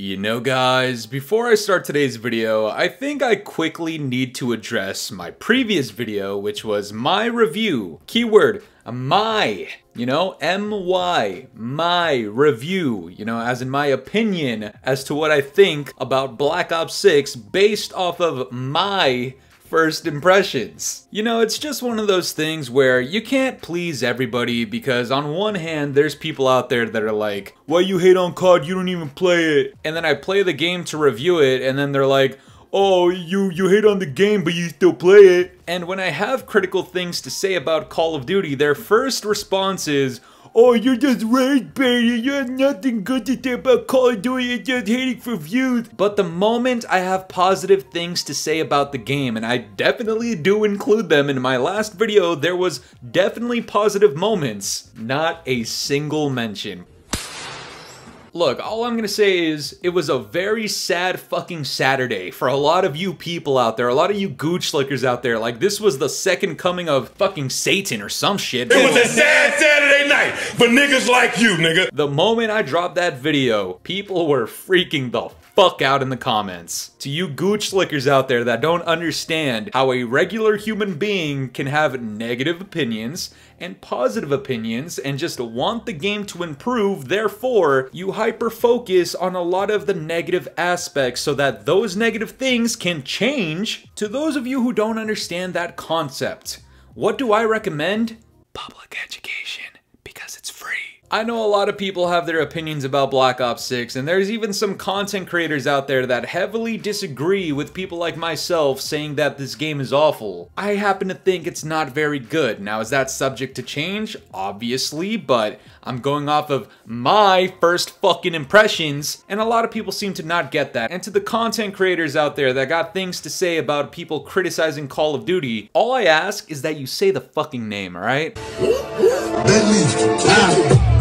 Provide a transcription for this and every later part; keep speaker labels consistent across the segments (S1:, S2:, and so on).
S1: You know guys, before I start today's video, I think I quickly need to address my previous video, which was my review. Keyword, my, M-Y, my review, as in my opinion as to what I think about Black Ops 6 based off of my first impressions. It's just one of those things where you can't please everybody because on one hand, there's people out there that are like, why you hate on COD, you don't even play it. And then I play the game to review it and then they're like, oh, you hate on the game, but you still play it. And when I have critical things to say about Call of Duty, their first response is, oh, you're just rage baiting, you have nothing good to say about Call of Duty, you're just hating for views. But the moment I have positive things to say about the game, and I definitely do include them in my last video, there was definitely positive moments, not a single mention. Look, all I'm gonna say is, it was a very sad fucking Saturday for a lot of you people out there, a lot of you gooch slickers out there. Like, this was the second coming of fucking Satan or some shit.
S2: It was a sad Saturday night for niggas like you, nigga.
S1: The moment I dropped that video, people were freaking the fuck out in the comments. To you gooch slickers out there that don't understand how a regular human being can have negative opinions and positive opinions and just want the game to improve, therefore you hyper focus on a lot of the negative aspects so that those negative things can change. To those of you who don't understand that concept, what do I recommend? Public education, because it's free. I know a lot of people have their opinions about Black Ops 6, and there's even some content creators out there that heavily disagree with people like myself saying that this game is awful. I happen to think it's not very good. Now, is that subject to change? Obviously, but I'm going off of my first fucking impressions, and a lot of people seem to not get that. And to the content creators out there that got things to say about people criticizing Call of Duty, all I ask is that you say the fucking name, alright?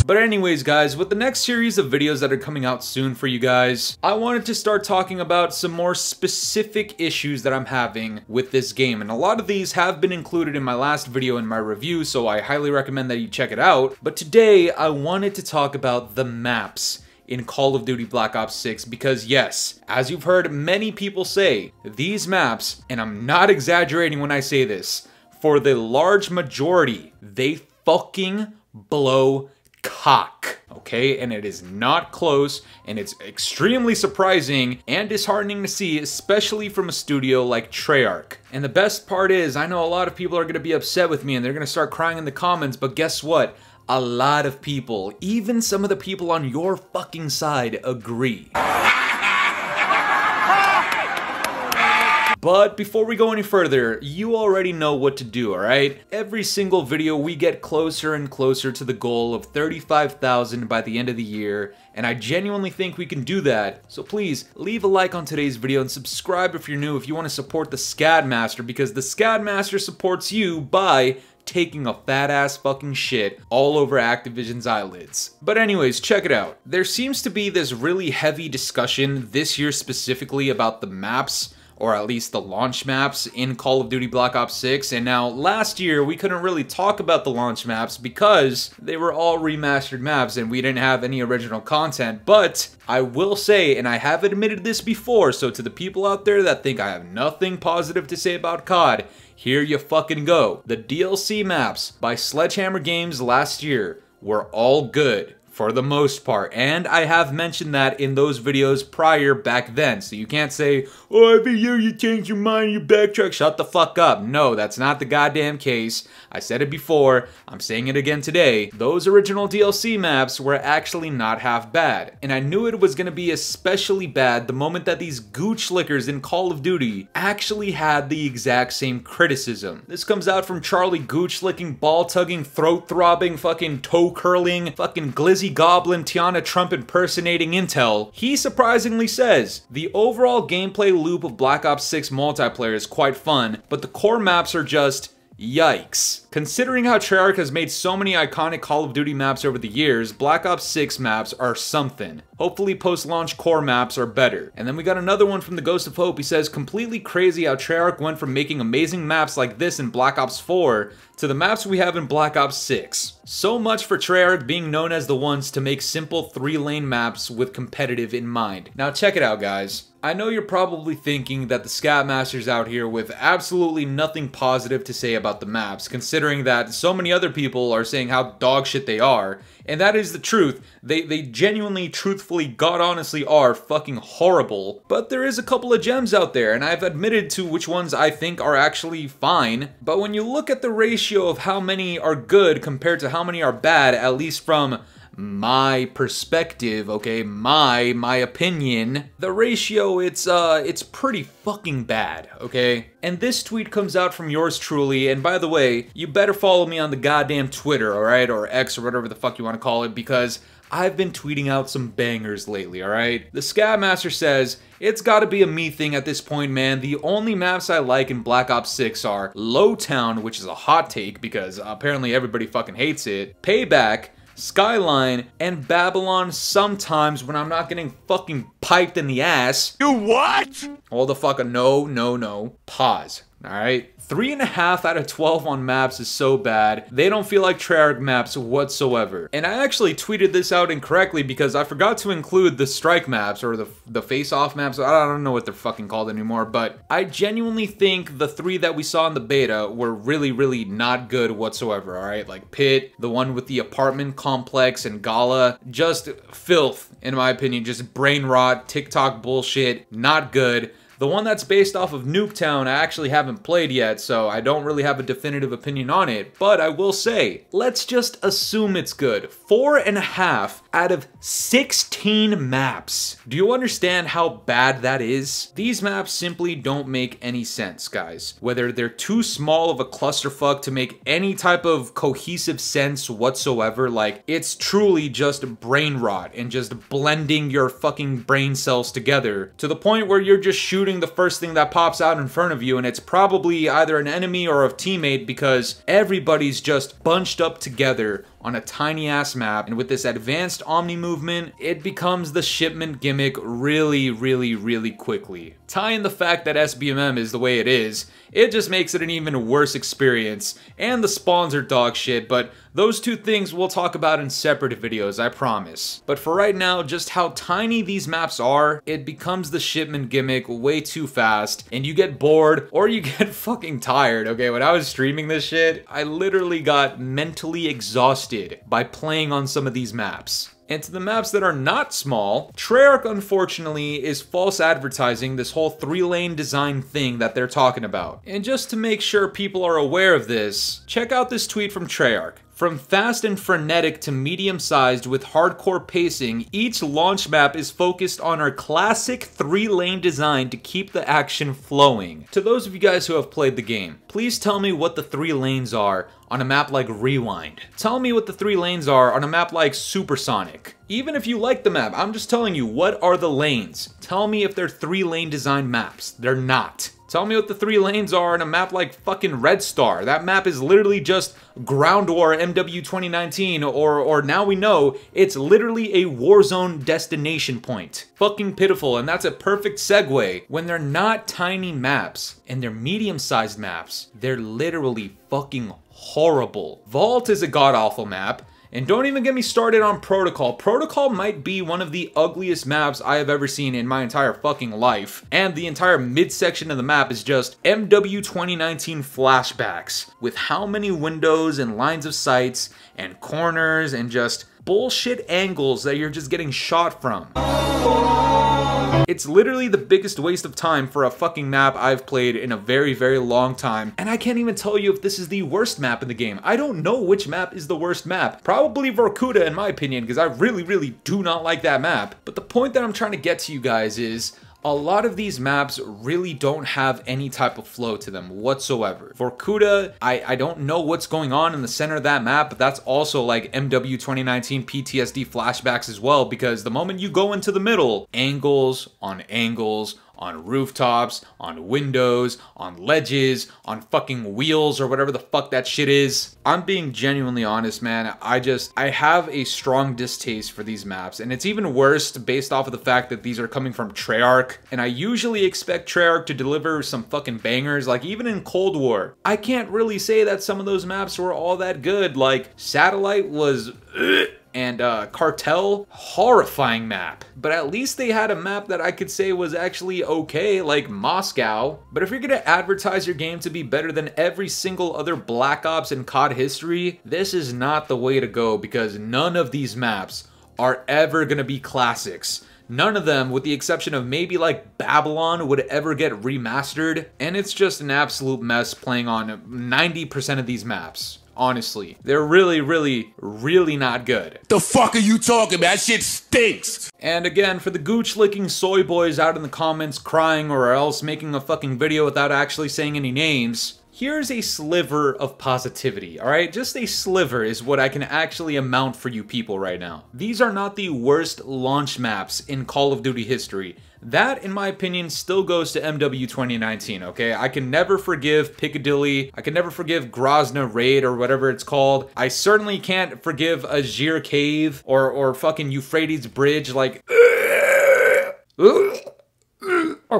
S1: But anyways guys, with the next series of videos that are coming out soon for you guys, I wanted to start talking about some more specific issues that I'm having with this game. And a lot of these have been included in my last video in my review, so I highly recommend that you check it out. But today, I wanted to talk about the maps in Call of Duty Black Ops 6 because yes, as you've heard many people say, these maps, and I'm not exaggerating when I say this, for the large majority, they fucking blow cock, okay? And it is not close, and it's extremely surprising and disheartening to see, especially from a studio like Treyarch. And the best part is, I know a lot of people are gonna be upset with me and they're gonna start crying in the comments, but guess what? A lot of people, even some of the people on your fucking side, agree. But before we go any further, you already know what to do, alright? Every single video we get closer and closer to the goal of 35,000 by the end of the year, and I genuinely think we can do that. So please, leave a like on today's video and subscribe if you're new if you want to support the Scad Master, because the Scad Master supports you by taking a fat ass fucking shit all over Activision's eyelids. But anyways, check it out. There seems to be this really heavy discussion this year specifically about the maps, or at least the launch maps in Call of Duty Black Ops 6, and now last year we couldn't really talk about the launch maps because they were all remastered maps and we didn't have any original content, but I will say, and I have admitted this before, so to the people out there that think I have nothing positive to say about COD, here you fucking go. The DLC maps by Sledgehammer Games last year were all good, for the most part, and I have mentioned that in those videos prior back then, so you can't say, oh, every year you change your mind, you backtrack. Shut the fuck up. No, that's not the goddamn case. I said it before, I'm saying it again today. Those original DLC maps were actually not half bad, and I knew it was gonna be especially bad the moment that these gooch lickers in Call of Duty actually had the exact same criticism. This comes out from Charlie gooch licking, ball tugging, throat throbbing, fucking toe curling, fucking glizzy Goblin, Tiana Trump impersonating Intel. He surprisingly says, the overall gameplay loop of Black Ops 6 multiplayer is quite fun, but the core maps are just yikes. Considering how Treyarch has made so many iconic Call of Duty maps over the years, Black Ops 6 maps are something. Hopefully post-launch core maps are better. And then we got another one from the Ghost of Hope. He says, completely crazy how Treyarch went from making amazing maps like this in Black Ops 4 to the maps we have in Black Ops 6. So much for Treyarch being known as the ones to make simple 3-lane maps with competitive in mind. Now check it out, guys. I know you're probably thinking that the Scatmasters out here with absolutely nothing positive to say about the maps, considering that so many other people are saying how dog shit they are, and that is the truth. They genuinely, truthfully, god honestly are fucking horrible. But there is a couple of gems out there, and I've admitted to which ones I think are actually fine. But when you look at the ratio of how many are good compared to how many are bad, at least from my perspective, okay, my opinion, the ratio, it's pretty fucking bad, okay? And this tweet comes out from yours truly, and by the way, you better follow me on the goddamn Twitter, alright, or X or whatever the fuck you want to call it, because I've been tweeting out some bangers lately, alright? The Scatmaster says, it's gotta be a me thing at this point, man. The only maps I like in Black Ops 6 are Lowtown, which is a hot take because apparently everybody fucking hates it, Payback, Skyline, and Babylon sometimes when I'm not getting fucking piped in the ass.
S2: You what?
S1: All the fucking no. Pause. Alright? 3.5 out of 12 on maps is so bad. They don't feel like Treyarch maps whatsoever. And I actually tweeted this out incorrectly because I forgot to include the strike maps or the face-off maps. I don't know what they're fucking called anymore, but I genuinely think the 3 that we saw in the beta were really not good whatsoever, alright? Like Pit, the one with the apartment complex, and Gala. Just filth, in my opinion. Just brain rot, TikTok bullshit. Not good. The one that's based off of Nuketown I actually haven't played yet, so I don't really have a definitive opinion on it, but I will say, let's just assume it's good. 4.5 out of 16 maps. Do you understand how bad that is? These maps simply don't make any sense, guys. Whether they're too small of a clusterfuck to make any type of cohesive sense whatsoever, like, it's truly just brain rot and just blending your fucking brain cells together to the point where you're just shooting the first thing that pops out in front of you, and it's probably either an enemy or a teammate because everybody's just bunched up together on a tiny ass map. And with this advanced Omni movement, it becomes the shipment gimmick really quickly. Tie in the fact that SBMM is the way it is, it just makes it an even worse experience, and the spawns are dog shit, but those two things we'll talk about in separate videos, I promise. But for right now, just how tiny these maps are, it becomes the shipment gimmick way too fast, and you get bored, or you get fucking tired, okay? When I was streaming this shit, I literally got mentally exhausted by playing on some of these maps. And to the maps that are not small, Treyarch unfortunately is false advertising this whole 3-lane design thing that they're talking about. And just to make sure people are aware of this, check out this tweet from Treyarch. From fast and frenetic to medium-sized with hardcore pacing, each launch map is focused on our classic 3-lane design to keep the action flowing. To those of you guys who have played the game, please tell me what the 3 lanes are on a map like Rewind. Tell me what the 3 lanes are on a map like Supersonic. Even if you like the map, I'm just telling you, what are the lanes? Tell me if they're 3-lane design maps. They're not. Tell me what the 3 lanes are on a map like fucking Red Star. That map is literally just Ground War MW 2019, or now we know it's literally a Warzone destination point. Fucking pitiful, and that's a perfect segue. When they're not tiny maps, and they're medium-sized maps, they're literally fucking horrible. Vault is a god-awful map. And don't even get me started on Protocol. Protocol might be one of the ugliest maps I have ever seen in my entire fucking life. And the entire midsection of the map is just MW 2019 flashbacks with how many windows and lines of sights and corners and just bullshit angles that you're just getting shot from. It's literally the biggest waste of time for a fucking map I've played in a very long time, and I can't even tell you if this is the worst map in the game. I don't know which map is the worst map. Probably Vorkuta in my opinion, because I really do not like that map. But the point that I'm trying to get to you guys is, a lot of these maps really don't have any type of flow to them whatsoever. Vorkuta, I don't know what's going on in the center of that map, but that's also like MW 2019 PTSD flashbacks as well, because the moment you go into the middle, angles on angles on rooftops, on windows, on ledges, on fucking wheels or whatever the fuck that shit is. I'm being genuinely honest, man. I have a strong distaste for these maps, and it's even worse based off of the fact that these are coming from Treyarch, and I usually expect Treyarch to deliver some fucking bangers. Like even in Cold War, I can't really say that some of those maps were all that good. Like Satellite was and Cartel, horrifying map. But at least they had a map that I could say was actually okay, like Moscow. But if you're gonna advertise your game to be better than every single other Black Ops in COD history, this is not the way to go, because none of these maps are ever gonna be classics. None of them, with the exception of maybe like Babylon, would ever get remastered. And it's just an absolute mess playing on 90% of these maps. Honestly, they're really, really, really not good.
S2: The fuck are you talking about? That shit stinks.
S1: And again, for the gooch-licking soy boys out in the comments crying or else making a fucking video without actually saying any names, here's a sliver of positivity, alright? Just a sliver is what I can actually amount for you people right now. These are not the worst launch maps in Call of Duty history. That, in my opinion, still goes to MW 2019, okay? I can never forgive Piccadilly. I can never forgive Grozny Raid or whatever it's called. I certainly can't forgive Azir Cave or fucking Euphrates Bridge, like... Oh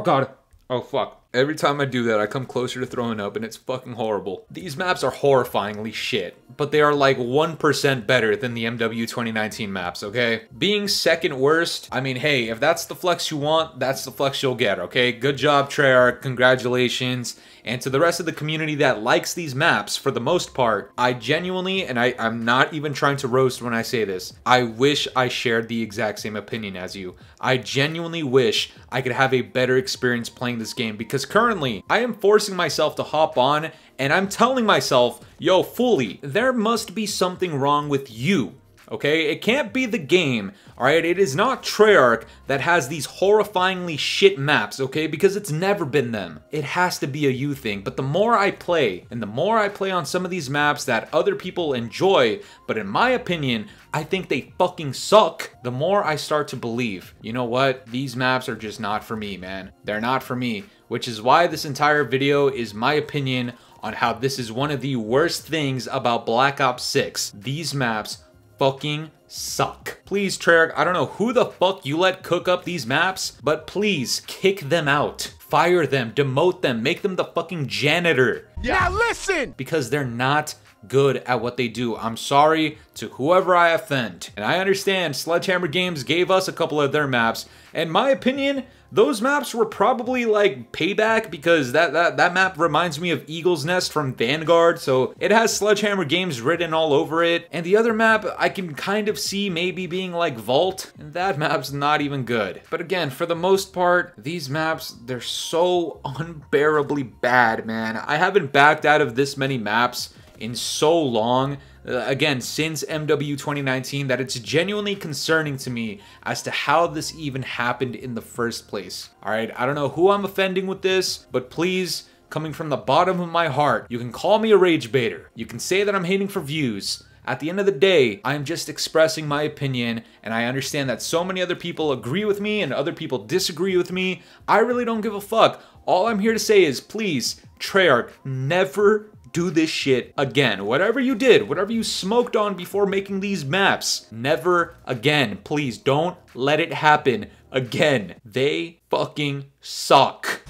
S1: god. Oh fuck. Every time I do that, I come closer to throwing up, and it's fucking horrible. These maps are horrifyingly shit, but they are like 1% better than the MW 2019 maps, okay? Being second worst, I mean, hey, if that's the flex you want, that's the flex you'll get, okay? Good job, Treyarch, congratulations. And to the rest of the community that likes these maps, for the most part, I genuinely, and I'm not even trying to roast when I say this, I wish I shared the exact same opinion as you. I genuinely wish I could have a better experience playing this game, because currently, I am forcing myself to hop on, and I'm telling myself, yo, Fooly, there must be something wrong with you. Okay, it can't be the game, alright? It is not Treyarch that has these horrifyingly shit maps, okay? Because it's never been them. It has to be a you thing. But the more I play, and the more I play on some of these maps that other people enjoy, but in my opinion, I think they fucking suck, the more I start to believe, you know what? These maps are just not for me, man. They're not for me. Which is why this entire video is my opinion on how this is one of the worst things about Black Ops 6. These maps fucking suck. Please, Treyarch, I don't know who the fuck you let cook up these maps, but please kick them out. Fire them, demote them, make them the fucking janitor.
S2: Now listen!
S1: Because they're not good at what they do. I'm sorry to whoever I offend. And I understand Sledgehammer Games gave us a couple of their maps. In my opinion, those maps were probably like payback, because that map reminds me of Eagle's Nest from Vanguard, so it has Sledgehammer Games written all over it. And the other map I can kind of see maybe being like Vault, and that map's not even good. But again, for the most part, these maps, they're so unbearably bad, man. I haven't backed out of this many maps in so long, again, since MW 2019, that it's genuinely concerning to me as to how this even happened in the first place. Alright, I don't know who I'm offending with this, but please, coming from the bottom of my heart, you can call me a rage baiter. You can say that I'm hating for views. At the end of the day, I'm just expressing my opinion, and I understand that so many other people agree with me and other people disagree with me. I really don't give a fuck. All I'm here to say is, please, Treyarch, never do this shit again. Whatever you did, whatever you smoked on before making these maps, never again. Please don't let it happen again. They fucking suck.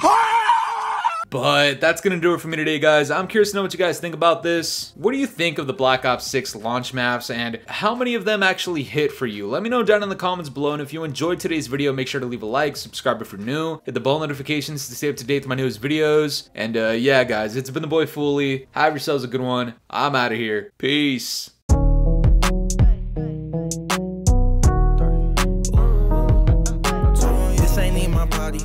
S1: But that's gonna do it for me today, guys. I'm curious to know what you guys think about this. What do you think of the Black Ops 6 launch maps, and how many of them actually hit for you? Let me know down in the comments below, and if you enjoyed today's video, make sure to leave a like, subscribe if you're new, hit the bell notifications to stay up to date with my newest videos. And yeah, guys, it's been the boy Fooly. Have yourselves a good one. I'm out of here. Peace.
S3: This ain't in my body.